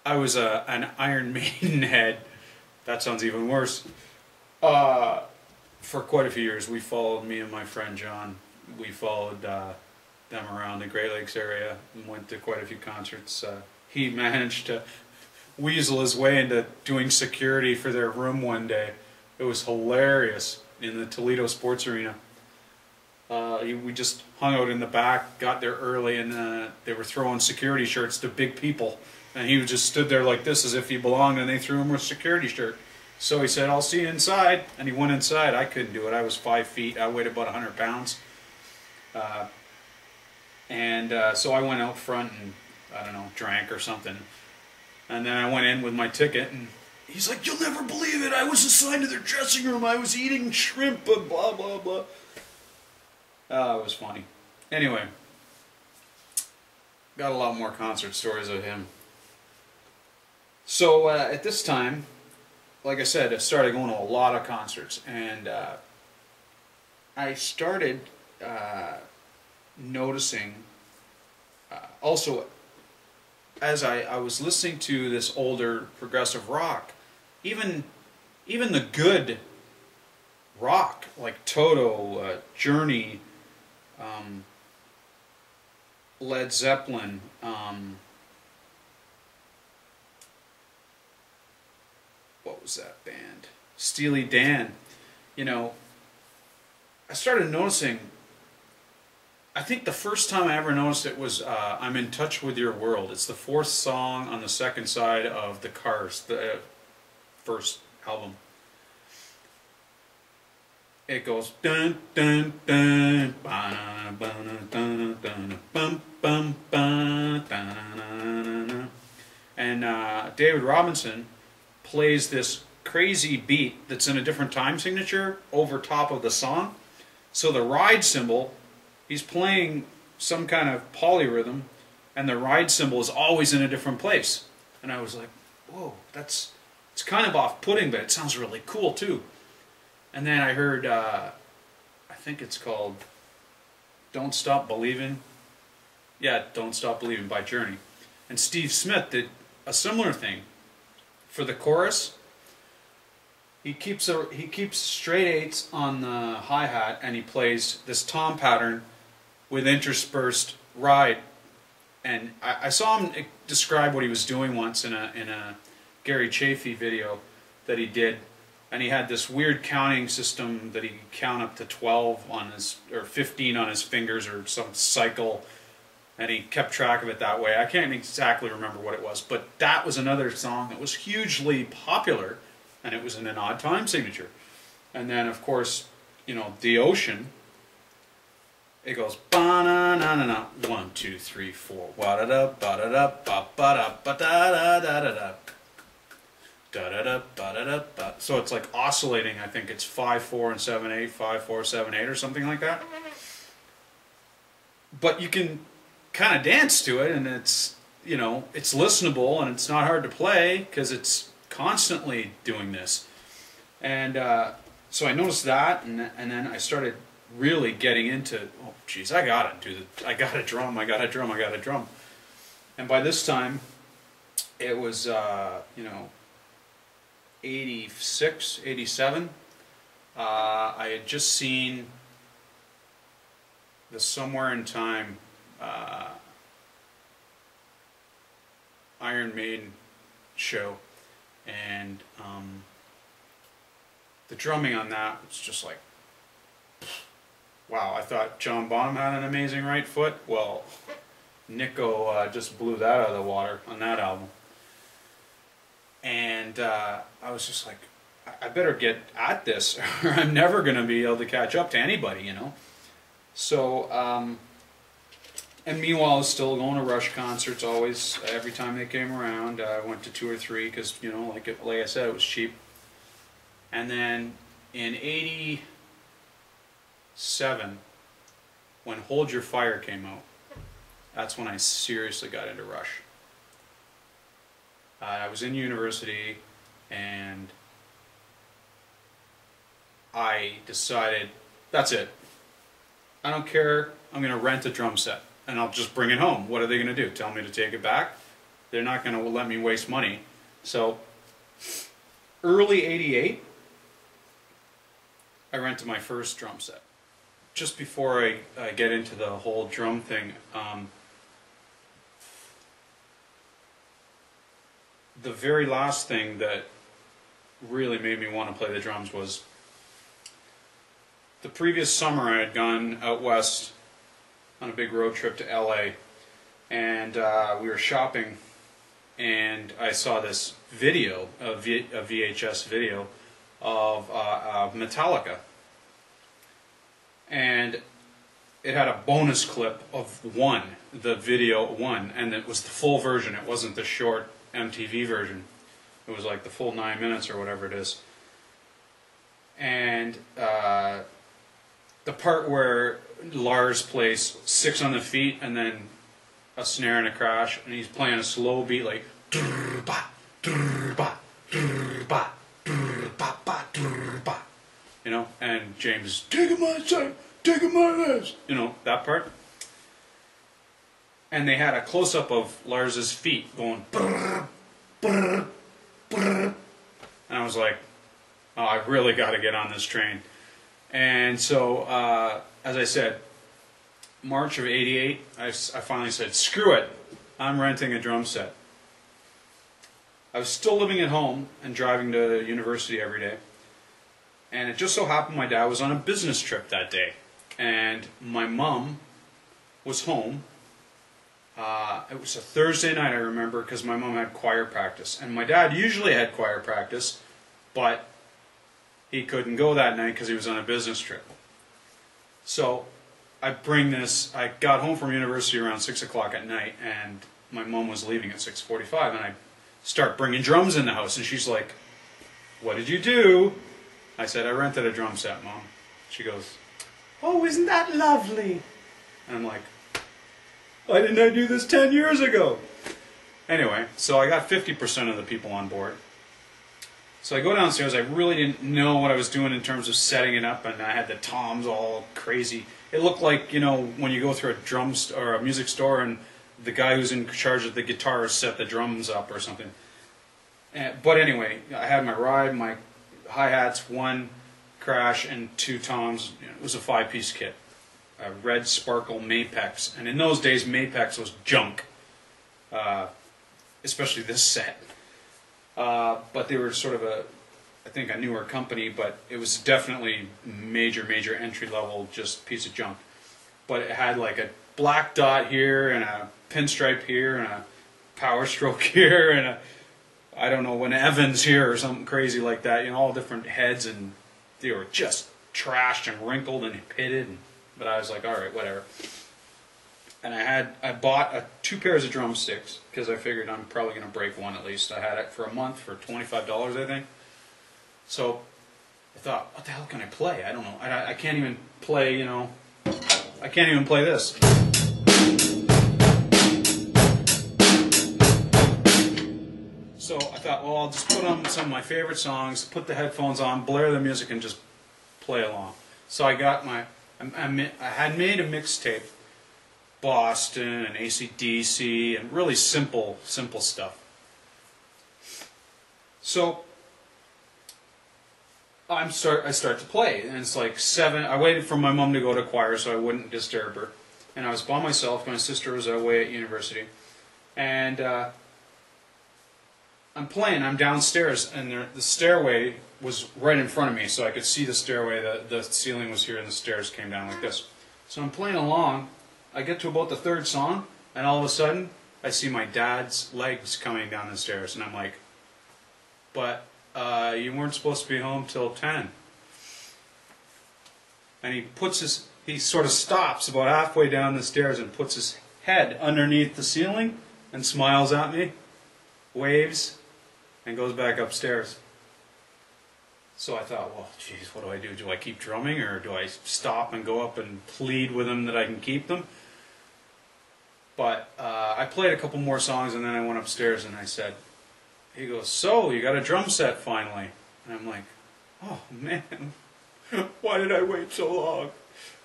I was an Iron Maiden head. That sounds even worse. For quite a few years, we followed, me and my friend John, we followed them around the Great Lakes area and went to quite a few concerts. He managed to weasel his way into doing security for their room one day. It was hilarious in the Toledo Sports Arena. We just hung out in the back, got there early, and they were throwing security shirts to big people. And he just stood there like this as if he belonged, and they threw him a security shirt. So he said, "I'll see you inside." And he went inside. I couldn't do it. I was 5 feet. I weighed about 100 pounds. So I went out front and, I don't know, drank or something. And then I went in with my ticket, and he's like, "You'll never believe it. I was assigned to their dressing room. I was eating shrimp and blah, blah, blah." It was funny. Anyway, got a lot more concert stories of him. So at this time, like I said, I started going to a lot of concerts, and I started noticing also, as I was listening to this older progressive rock, even the good rock like Toto, Journey, Led Zeppelin, what was that band? Steely Dan. You know, I started noticing, I think the first time I ever noticed it was I'm in Touch with Your World. It's the 4th song on the 2nd side of The Cars, the first album. It goes dun dun dun ba ba dun dun bum bum ba dun, and David Robinson plays this crazy beat that's in a different time signature over top of the song. So the ride cymbal, he's playing some kind of polyrhythm, and the ride cymbal is always in a different place. And I was like, whoa, it's kind of off-putting, but it sounds really cool too. And then I heard, I think it's called Don't Stop Believin'. Yeah, Don't Stop Believin' by Journey. And Steve Smith did a similar thing. For the chorus, he keeps straight 8s on the hi-hat, and he plays this tom pattern with interspersed ride. And I saw him describe what he was doing once in a Gary Chafee video that he did. And he had this weird counting system that he could count up to 12 on his, or 15 on his fingers, or some cycle, and he kept track of it that way. I can't exactly remember what it was, but that was another song that was hugely popular, and it was in an odd time signature. And then, of course, you know, The Ocean, it goes ba-na-na-na-na, 1, 2, 3, 4, wa-da-da, ba-da-da, ba-ba-da, ba-da-da-da-da-da. Da-da-da-ba-da-da-ba. So it's like oscillating. I think it's 5/4 and 7/8, 5/4, 7/8, or something like that. But you can kind of dance to it, and it's, you know, it's listenable, and it's not hard to play because it's constantly doing this. And so I noticed that, and then I started really getting into, oh geez, I gotta drum. And by this time, it was you know, 86, 87. I had just seen the Somewhere in Time Iron Maiden show, and the drumming on that was just like, wow. I thought John Bonham had an amazing right foot. Well, Nico just blew that out of the water on that album. And I was just like, I better get at this, or I'm never going to be able to catch up to anybody, you know. So, and meanwhile, I was still going to Rush concerts always, every time they came around. I went to 2 or 3 because, you know, like I said, it was cheap. And then in '87, when Hold Your Fire came out, that's when I seriously got into Rush. I was in university, and I decided, that's it. I don't care, I'm going to rent a drum set, and I'll just bring it home. What are they going to do? Tell me to take it back? They're not going to let me waste money. So, early '88, I rented my first drum set. Just before I get into the whole drum thing, the very last thing that really made me want to play the drums was the previous summer I had gone out west on a big road trip to LA, and we were shopping, and I saw this video, a VHS video of Metallica, and it had a bonus clip of the video one, and it was the full version. It wasn't the short MTV version. It was like the full 9 minutes or whatever it is. And the part where Lars plays 6 on the feet and then a snare and a crash, and he's playing a slow beat like you know, and James, take him on side, take him on this, you know, that part. And they had a close-up of Lars's feet going brrr, brrr, brrr. And I was like, oh, I really got to get on this train. And so, as I said, March of '88, I finally said, screw it, I'm renting a drum set. I was still living at home and driving to university every day. And it just so happened my dad was on a business trip that day. And my mom was home. It was a Thursday night, I remember, because my mom had choir practice. And my dad usually had choir practice, but he couldn't go that night because he was on a business trip. So I got home from university around 6 o'clock at night, and my mom was leaving at 6:45, and I start bringing drums in the house, and she's like, what did you do? I said, I rented a drum set, Mom. She goes, oh, isn't that lovely? And I'm like, why didn't I do this 10 years ago? Anyway, so I got 50% of the people on board. So I go downstairs. I really didn't know what I was doing in terms of setting it up, and I had the toms all crazy. It looked like, you know, when you go through a music store and the guy who's in charge of the guitars set the drums up or something. But anyway, I had my ride, my hi-hats, 1 crash, and 2 toms. It was a 5-piece kit. A red sparkle Mapex, and in those days Mapex was junk, especially this set. But they were sort of I think a newer company, but it was definitely major entry level, just piece of junk. But it had like a black dot here, and a pinstripe here, and a power stroke here, and I don't know, an Evans here or something crazy like that. You know, all different heads, and they were just trashed and wrinkled and pitted. But I was like, all right, whatever. And I bought 2 pairs of drumsticks because I figured I'm probably going to break one at least. I had it for a month for $25, I think. So I thought, what the hell can I play? I don't know. I can't even play, you know, I can't even play this. So I thought, well, I'll just put on some of my favorite songs, put the headphones on, blare the music, and just play along. So I got I had made a mixtape, Boston and AC/DC, and really simple stuff. So I start to play, and it's like 7. I waited for my mom to go to choir so I wouldn't disturb her, and I was by myself. My sister was away at university, and I'm playing. I'm downstairs, and the stairway was right in front of me, so I could see the stairway. The ceiling was here, and the stairs came down like this. So I'm playing along. I get to about the 3rd song, and all of a sudden, I see my dad's legs coming down the stairs, and I'm like, but you weren't supposed to be home till 10. And he sort of stops about halfway down the stairs and puts his head underneath the ceiling and smiles at me, waves, and goes back upstairs. So I thought, well, geez, what do I do? Do I keep drumming, or do I stop and go up and plead with him that I can keep them? But I played a couple more songs, and then I went upstairs and I said, he goes, so, you got a drum set finally. And I'm like, oh man, why did I wait so long?